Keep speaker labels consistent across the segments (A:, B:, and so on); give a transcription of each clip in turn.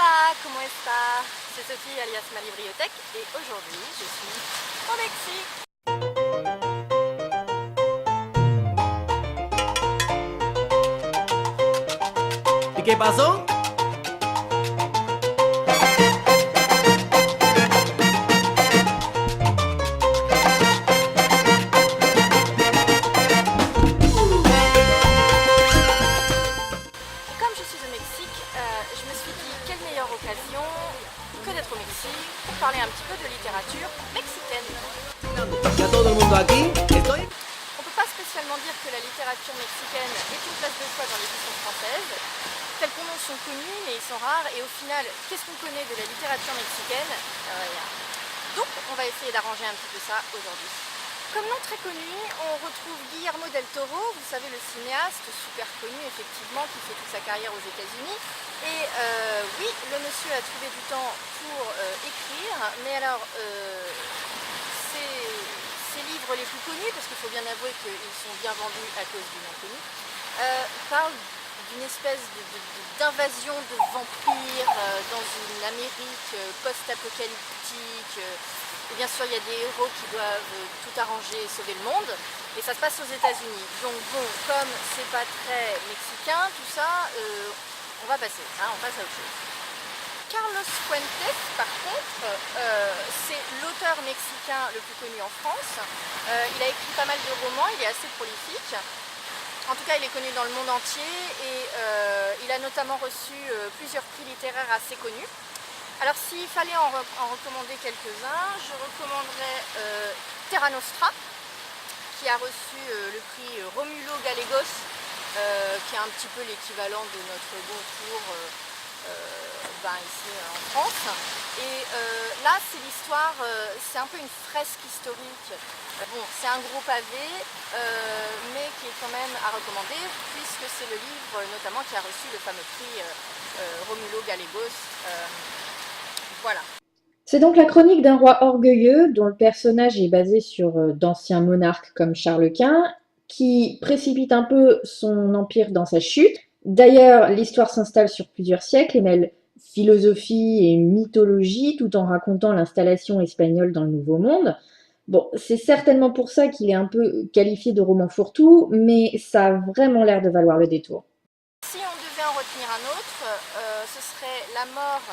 A: Hola, ¿cómo está? C'est Sophie alias ma bibliothèque et aujourd'hui je suis au Mexique.
B: ¿Y qué pasó?
A: Comme je suis au Mexique, je me suis dit quelle meilleure occasion que d'être au Mexique pour parler un petit peu de littérature mexicaine.
B: ¿Ya todo el mundo aquí? Estoy...
A: On ne peut pas spécialement dire que la littérature mexicaine est une place de choix dans l'édition française. Tels qu'on en sont connus, mais ils sont rares. Et au final, qu'est-ce qu'on connaît de la littérature mexicaine? Donc, on va essayer d'arranger un petit peu ça aujourd'hui. Comme nom très connu, on retrouve Guillermo del Toro, vous savez, le cinéaste super connu effectivement, qui fait toute sa carrière aux États-Unis. Et oui, le monsieur a trouvé du temps pour écrire, mais alors ses livres les plus connus, parce qu'il faut bien avouer qu'ils sont bien vendus à cause du nom connu, parlent d'une espèce d'invasion de vampires dans une Amérique post-apocalyptique. Et bien sûr, il y a des héros qui doivent tout arranger et sauver le monde. Et ça se passe aux États-Unis. Donc bon, comme c'est pas très mexicain, tout ça, on va passer, hein, on passe à autre chose. Carlos Fuentes, par contre, c'est l'auteur mexicain le plus connu en France. Il a écrit pas mal de romans, il est assez prolifique. En tout cas, il est connu dans le monde entier et il a notamment reçu plusieurs prix littéraires assez connus. Alors, s'il fallait en recommander quelques-uns, je recommanderais Terra Nostra, qui a reçu le prix Romulo Gallegos, qui est un petit peu l'équivalent de notre Goncourt ici en France. Et là, c'est l'histoire, c'est un peu une fresque historique. Bon, c'est un gros pavé, mais qui est quand même à recommander, puisque c'est le livre notamment qui a reçu le fameux prix Romulo Gallegos. Voilà.
C: C'est donc la chronique d'un roi orgueilleux dont le personnage est basé sur d'anciens monarques comme Charles Quint, qui précipite un peu son empire dans sa chute. D'ailleurs, l'histoire s'installe sur plusieurs siècles et mêle philosophie et mythologie tout en racontant l'installation espagnole dans le Nouveau Monde. Bon, c'est certainement pour ça qu'il est un peu qualifié de roman fourre-tout, mais ça a vraiment l'air de valoir le détour.
A: Si on devait en retenir un autre, ce serait La mort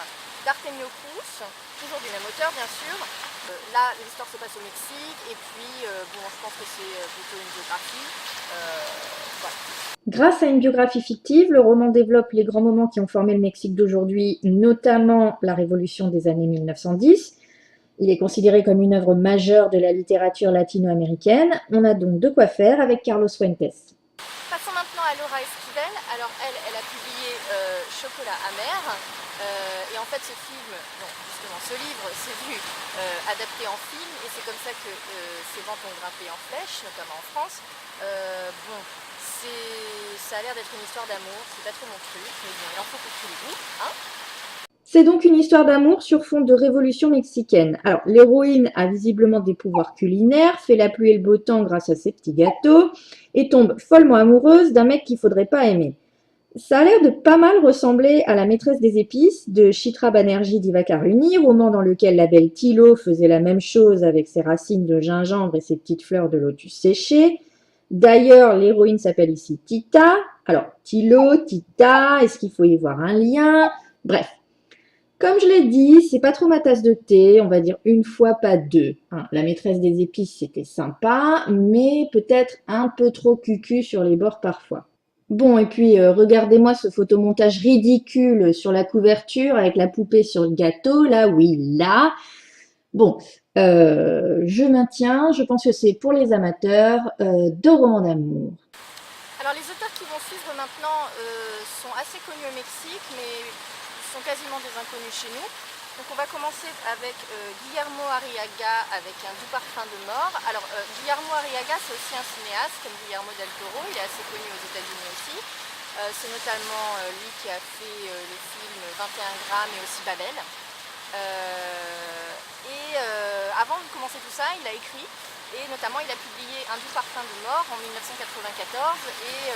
A: d'Artemio Cruz, toujours du même auteur bien sûr. Là, l'histoire se passe au Mexique et puis, bon, je pense que c'est plutôt une biographie. Voilà.
C: Grâce à une biographie fictive, le roman développe les grands moments qui ont formé le Mexique d'aujourd'hui, notamment la révolution des années 1910. Il est considéré comme une œuvre majeure de la littérature latino-américaine. On a donc de quoi faire avec Carlos Fuentes.
A: Passons maintenant à Laura Esquivel. Alors elle a publié Chocolat amer. Et en fait ce livre s'est vu adapté en film et c'est comme ça que ses ventes ont grimpé en flèche, notamment en France. Bon, ça a l'air d'être une histoire d'amour, c'est pas trop mon truc, mais bon, il en faut pour tous les goûts, hein.
C: C'est donc une histoire d'amour sur fond de révolution mexicaine. Alors, l'héroïne a visiblement des pouvoirs culinaires, fait la pluie et le beau temps grâce à ses petits gâteaux, et tombe follement amoureuse d'un mec qu'il faudrait pas aimer. Ça a l'air de pas mal ressembler à La maîtresse des épices de Chitra Banerjee Divakaruni, roman dans lequel la belle Tilo faisait la même chose avec ses racines de gingembre et ses petites fleurs de lotus séchées. D'ailleurs, l'héroïne s'appelle ici Tita. Alors, Tilo, Tita, est-ce qu'il faut y voir un lien? Bref. Comme je l'ai dit, c'est pas trop ma tasse de thé, on va dire une fois, pas deux. La maîtresse des épices, c'était sympa, mais peut-être un peu trop cucu sur les bords parfois. Bon, et puis regardez-moi ce photomontage ridicule sur la couverture avec la poupée sur le gâteau, là, oui, là. Bon, je maintiens, je pense que c'est pour les amateurs de romans d'amour.
A: Alors les auteurs qui vont suivre maintenant sont assez connus au Mexique, mais sont quasiment des inconnus chez nous. Donc on va commencer avec Guillermo Arriaga avec Un doux parfum de mort. Alors Guillermo Arriaga c'est aussi un cinéaste comme Guillermo del Toro, il est assez connu aux États-Unis aussi. C'est notamment lui qui a fait le film 21 grammes et aussi Babel. Avant de commencer tout ça, il a écrit et notamment il a publié Un doux parfum de mort en 1994 et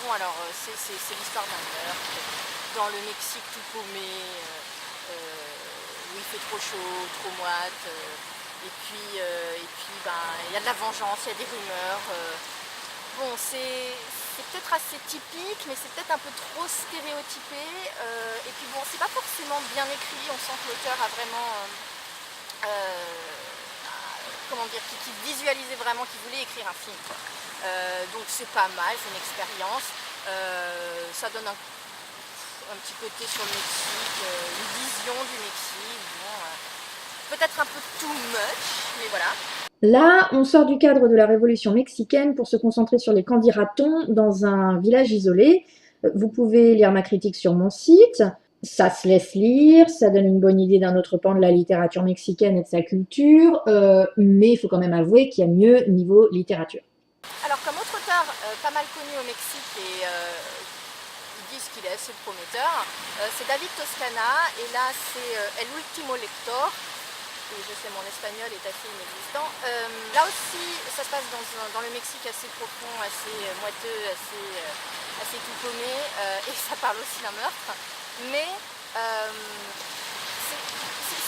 A: bon alors c'est l'histoire d'un meurtre. dans le Mexique tout paumé, où il fait trop chaud, trop moite. Et puis, ben, il y a de la vengeance, il y a des rumeurs. Bon, c'est peut-être assez typique, mais c'est peut-être un peu trop stéréotypé. Et puis bon, c'est pas forcément bien écrit. On sent que l'auteur a vraiment, comment dire, qui visualisait vraiment, qu'il voulait écrire un film, quoi. Donc c'est pas mal, c'est une expérience. Ça donne un petit côté sur le Mexique, une vision du Mexique. Bon, peut-être un peu too much, mais voilà.
C: Là, on sort du cadre de la Révolution mexicaine pour se concentrer sur les candidatons dans un village isolé. Vous pouvez lire ma critique sur mon site. Ça se laisse lire, ça donne une bonne idée d'un autre pan de la littérature mexicaine et de sa culture, mais il faut quand même avouer qu'il y a mieux niveau littérature.
A: Alors comme autre auteur pas mal connu au Mexique et ils disent qu'il est assez prometteur, c'est David Toscana et là c'est El Último Lector. Et je sais, mon espagnol est assez inexistant. Là aussi, ça se passe dans le Mexique assez profond, assez moiteux, assez tout paumé, et ça parle aussi d'un meurtre. Mais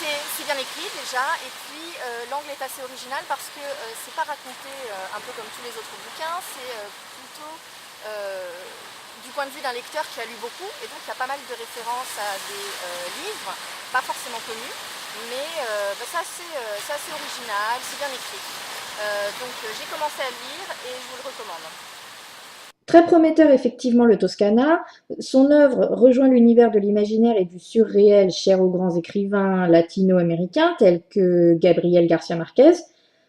A: c'est bien écrit déjà, et puis l'angle est assez original parce que c'est pas raconté un peu comme tous les autres bouquins, c'est plutôt du point de vue d'un lecteur qui a lu beaucoup, et donc il y a pas mal de références à des livres, pas forcément connus. Mais c'est assez original, c'est bien écrit. Donc j'ai commencé à le lire et je vous le recommande.
C: Très prometteur effectivement le Toscana. Son œuvre rejoint l'univers de l'imaginaire et du surréel cher aux grands écrivains latino-américains tels que Gabriel García Márquez.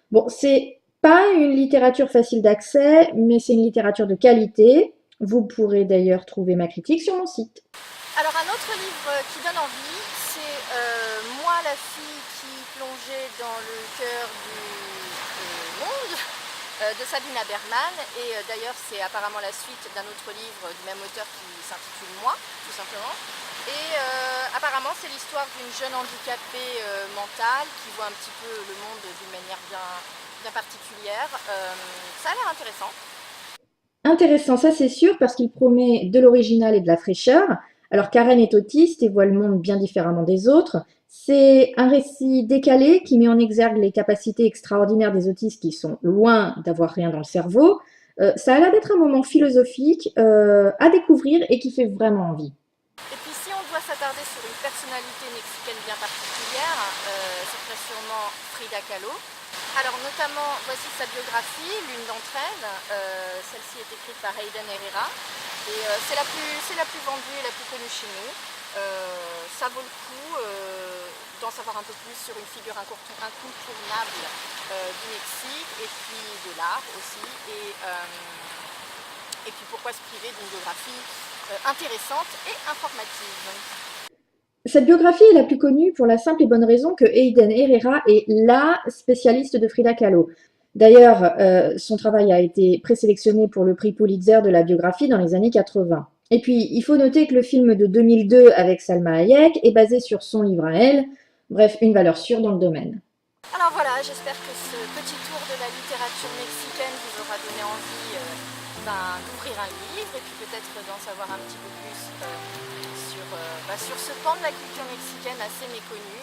C: Bon, c'est pas une littérature facile d'accès, mais c'est une littérature de qualité. Vous pourrez d'ailleurs trouver ma critique sur mon site.
A: Alors un autre livre qui donne envie, c'est Moi la fille qui plongeait dans le cœur du monde de Sabina Berman, et d'ailleurs c'est apparemment la suite d'un autre livre du même auteur qui s'intitule Moi, tout simplement. Et apparemment c'est l'histoire d'une jeune handicapée mentale qui voit un petit peu le monde d'une manière bien particulière. Ça a l'air intéressant.
C: Intéressant, ça c'est sûr, parce qu'il promet de l'original et de la fraîcheur. Alors Karen est autiste et voit le monde bien différemment des autres. C'est un récit décalé qui met en exergue les capacités extraordinaires des autistes qui sont loin d'avoir rien dans le cerveau. Ça a l'air d'être un moment philosophique à découvrir et qui fait vraiment envie.
A: Et puis si on doit s'attarder sur une personnalité mexicaine bien particulière, ce serait sûrement Frida Kahlo. Alors notamment, voici sa biographie, l'une d'entre elles. Celle-ci est écrite par Hayden Herrera. Et c'est la plus vendue et la plus connue chez nous. Ça vaut le coup d'en savoir un peu plus sur une figure incontournable du Mexique et puis de l'art aussi. Et puis pourquoi se priver d'une biographie intéressante et informative.
C: Cette biographie est la plus connue pour la simple et bonne raison que Hayden Herrera est LA spécialiste de Frida Kahlo. D'ailleurs, son travail a été présélectionné pour le prix Pulitzer de la biographie dans les années 80. Et puis, il faut noter que le film de 2002 avec Salma Hayek est basé sur son livre à elle. Bref, une valeur sûre dans le domaine.
A: Alors voilà, j'espère que ce petit tour de la littérature mexicaine vous aura donné envie d'ouvrir un livre et puis peut-être d'en savoir un petit peu plus sur ce pan de la culture mexicaine assez méconnu.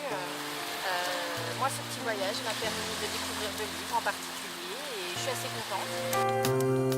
A: Moi, ce petit voyage m'a permis de découvrir 2 livres en particulier et je suis assez contente.